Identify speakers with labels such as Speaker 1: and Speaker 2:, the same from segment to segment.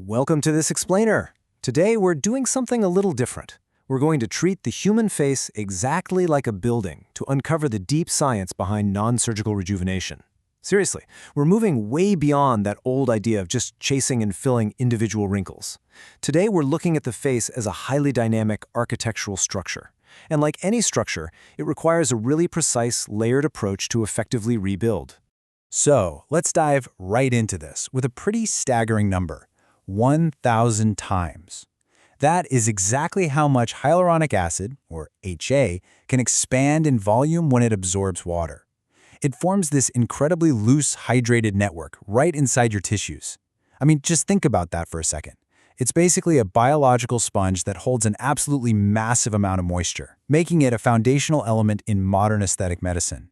Speaker 1: Welcome to this explainer. Today we're doing something a little different. We're going to treat the human face exactly like a building to uncover the deep science behind non-surgical rejuvenation. Seriously, we're moving way beyond that old idea of just chasing and filling individual wrinkles. Today we're looking at the face as a highly dynamic architectural structure. And like any structure, it requires a really precise, layered approach to effectively rebuild.
Speaker 2: So let's dive right into this with a pretty staggering number. 1,000 times. That is exactly how much hyaluronic acid, or HA, can expand in volume when it absorbs water. It forms this incredibly loose, hydrated network right inside your tissues. I mean, just think about that for a second. It's basically a biological sponge that holds an absolutely massive amount of moisture, making it a foundational element in modern aesthetic medicine.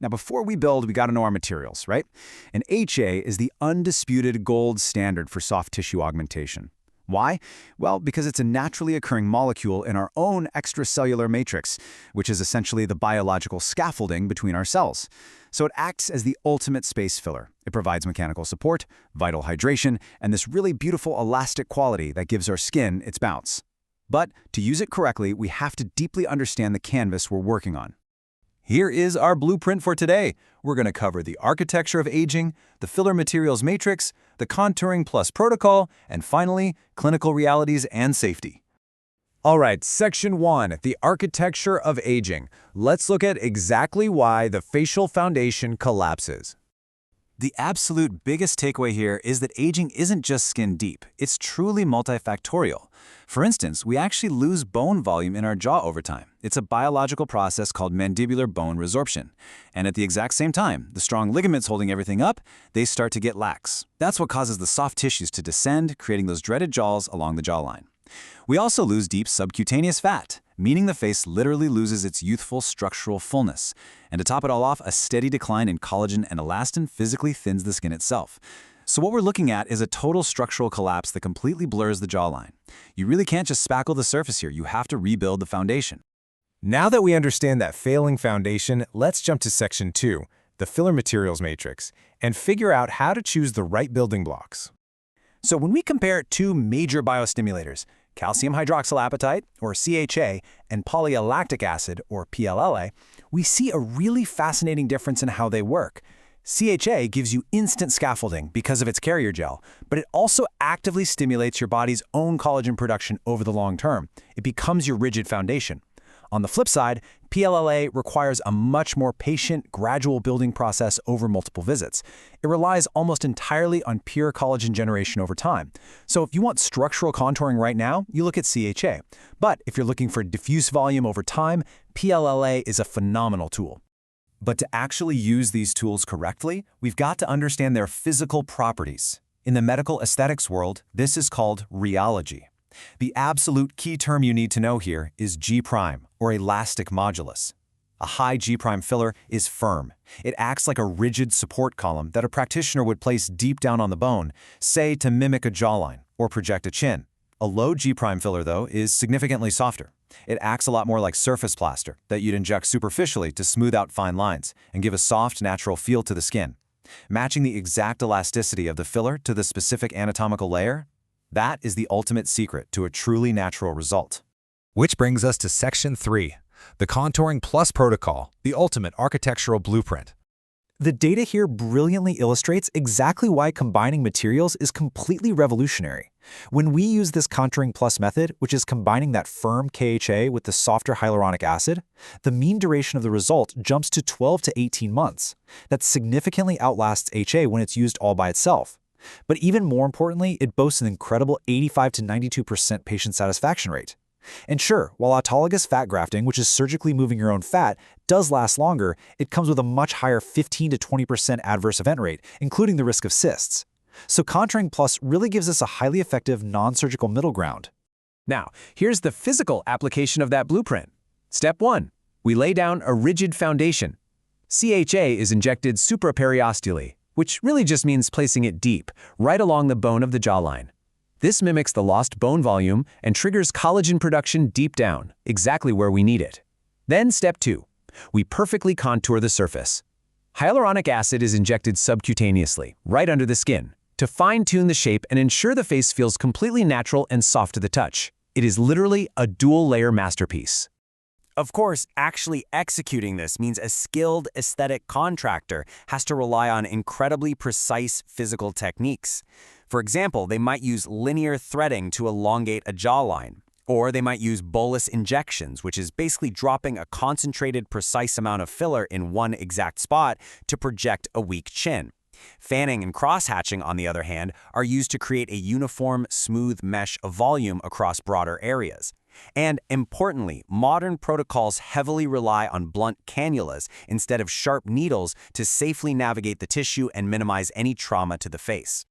Speaker 3: Now, before we build, we got to know our materials, right? And HA is the undisputed gold standard for soft tissue augmentation. Why? Well, because it's a naturally occurring molecule in our own extracellular matrix, which is essentially the biological scaffolding between our cells. So it acts as the ultimate space filler. It provides mechanical support, vital hydration, and this really beautiful elastic quality that gives our skin its bounce. But to use it correctly, we have to deeply understand the canvas we're working on.
Speaker 2: Here is our blueprint for today. We're going to cover the architecture of aging, the filler materials matrix, the contouring plus protocol, and finally, clinical realities and safety. All right, Section 1, the architecture of aging. Let's look at exactly why the facial foundation collapses. The absolute biggest takeaway here is that aging isn't just skin deep, it's truly multifactorial. For instance, we actually lose bone volume in our jaw over time. It's a biological process called mandibular bone resorption. And at the exact same time, the strong ligaments holding everything up, they start to get lax. That's what causes the soft tissues to descend, creating those dreaded jaws along the jawline. We also lose deep subcutaneous fat, meaning the face literally loses its youthful structural fullness. And to top it all off, a steady decline in collagen and elastin physically thins the skin itself. So what we're looking at is a total structural collapse that completely blurs the jawline. You really can't just spackle the surface here, you have to rebuild the foundation.
Speaker 1: Now that we understand that failing foundation, let's jump to Section 2, the filler materials matrix, and figure out how to choose the right building blocks.
Speaker 2: So when we compare two major biostimulators, calcium hydroxylapatite, or CHA, and polylactic acid, or PLLA, we see a really fascinating difference in how they work. CHA gives you instant scaffolding because of its carrier gel, but it also actively stimulates your body's own collagen production over the long term. It becomes your rigid foundation. On the flip side, PLLA requires a much more patient, gradual building process over multiple visits. It relies almost entirely on pure collagen generation over time. So if you want structural contouring right now, you look at CHA. But if you're looking for diffuse volume over time, PLLA is a phenomenal tool. But to actually use these tools correctly, we've got to understand their physical properties. In the medical aesthetics world, this is called rheology. The absolute key term you need to know here is G-Prime, or elastic modulus. A high G-Prime filler is firm. It acts like a rigid support column that a practitioner would place deep down on the bone, say to mimic a jawline or project a chin. A low G-Prime filler, though, is significantly softer. It acts a lot more like surface plaster that you'd inject superficially to smooth out fine lines and give a soft, natural feel to the skin. Matching the exact elasticity of the filler to the specific anatomical layer, that is the ultimate secret to a truly natural result.
Speaker 4: Which brings us to Section 3, the contouring plus protocol, the ultimate architectural blueprint.
Speaker 5: The data here brilliantly illustrates exactly why combining materials is completely revolutionary. When we use this contouring plus method, which is combining that firm KHA with the softer hyaluronic acid, the mean duration of the result jumps to 12 to 18 months. That significantly outlasts HA when it's used all by itself. But even more importantly, it boasts an incredible 85 to 92% patient satisfaction rate. And sure, while autologous fat grafting, which is surgically moving your own fat, does last longer, it comes with a much higher 15 to 20% adverse event rate, including the risk of cysts. So Contouring Plus really gives us a highly effective non-surgical middle ground.
Speaker 2: Now, here's the physical application of that blueprint. Step 1. We lay down a rigid foundation. CHA is injected supraperiosteally, which really just means placing it deep, right along the bone of the jawline. This mimics the lost bone volume and triggers collagen production deep down, exactly where we need it. Then Step 2. We perfectly contour the surface. Hyaluronic acid is injected subcutaneously, right under the skin.
Speaker 1: to fine-tune the shape and ensure the face feels completely natural and soft to the touch. It is literally a dual-layer masterpiece.
Speaker 2: Of course, actually executing this means a skilled aesthetic contractor has to rely on incredibly precise physical techniques. For example, they might use linear threading to elongate a jawline, or they might use bolus injections, which is basically dropping a concentrated, precise amount of filler in one exact spot to project a weak chin. Fanning and cross-hatching, on the other hand, are used to create a uniform, smooth mesh of volume across broader areas. And importantly, modern protocols heavily rely on blunt cannulas instead of sharp needles to safely navigate the tissue and minimize any trauma to the face.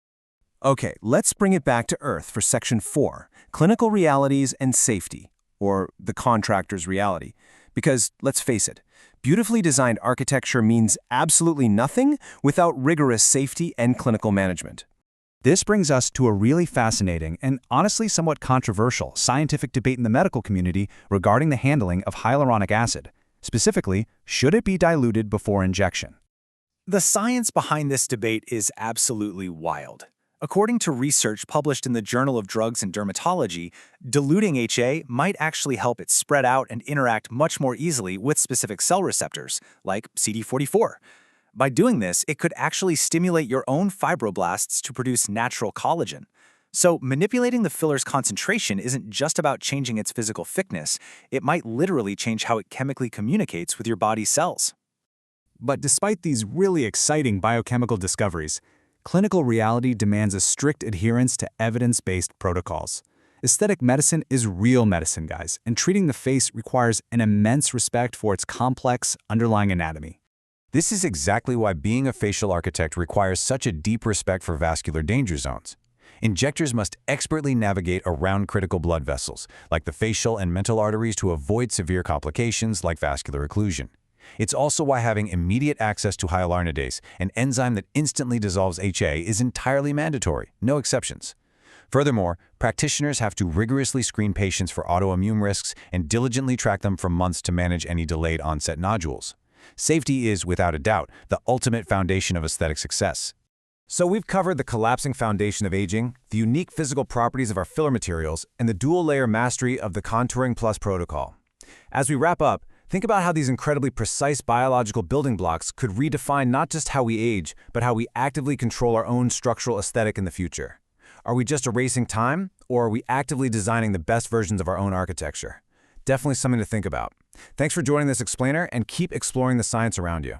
Speaker 1: Okay, let's bring it back to Earth for Section 4, Clinical Realities and Safety, or the contractor's reality. Because, let's face it, beautifully designed architecture means absolutely nothing without rigorous safety and clinical management.
Speaker 3: This brings us to a really fascinating and honestly somewhat controversial scientific debate in the medical community regarding the handling of hyaluronic acid. Specifically, should it be diluted before injection?
Speaker 5: The science behind this debate is absolutely wild. According to research published in the Journal of Drugs and Dermatology, diluting HA might actually help it spread out and interact much more easily with specific cell receptors, like CD44. By doing this, it could actually stimulate your own fibroblasts to produce natural collagen. So manipulating the filler's concentration isn't just about changing its physical thickness, it might literally change how it chemically communicates with your body's cells.
Speaker 3: But despite these really exciting biochemical discoveries, clinical reality demands a strict adherence to evidence-based protocols. Aesthetic medicine is real medicine, guys, and treating the face requires an immense respect for its complex underlying anatomy.
Speaker 4: This is exactly why being a facial architect requires such a deep respect for vascular danger zones. Injectors must expertly navigate around critical blood vessels, like the facial and mental arteries, to avoid severe complications like vascular occlusion. It's also why having immediate access to hyaluronidase, an enzyme that instantly dissolves HA, is entirely mandatory, no exceptions. Furthermore, practitioners have to rigorously screen patients for autoimmune risks and diligently track them for months to manage any delayed onset nodules. Safety is, without a doubt, the ultimate foundation of aesthetic success. So we've covered the collapsing foundation of aging, the unique physical properties of our filler materials, and the dual-layer mastery of the Contouring Plus protocol. As we wrap up, think about how these incredibly precise biological building blocks could redefine not just how we age, but how we actively control our own structural aesthetic in the future. Are we just erasing time, or are we actively designing the best versions of our own architecture? Definitely something to think about. Thanks for joining this explainer, and keep exploring the science around you.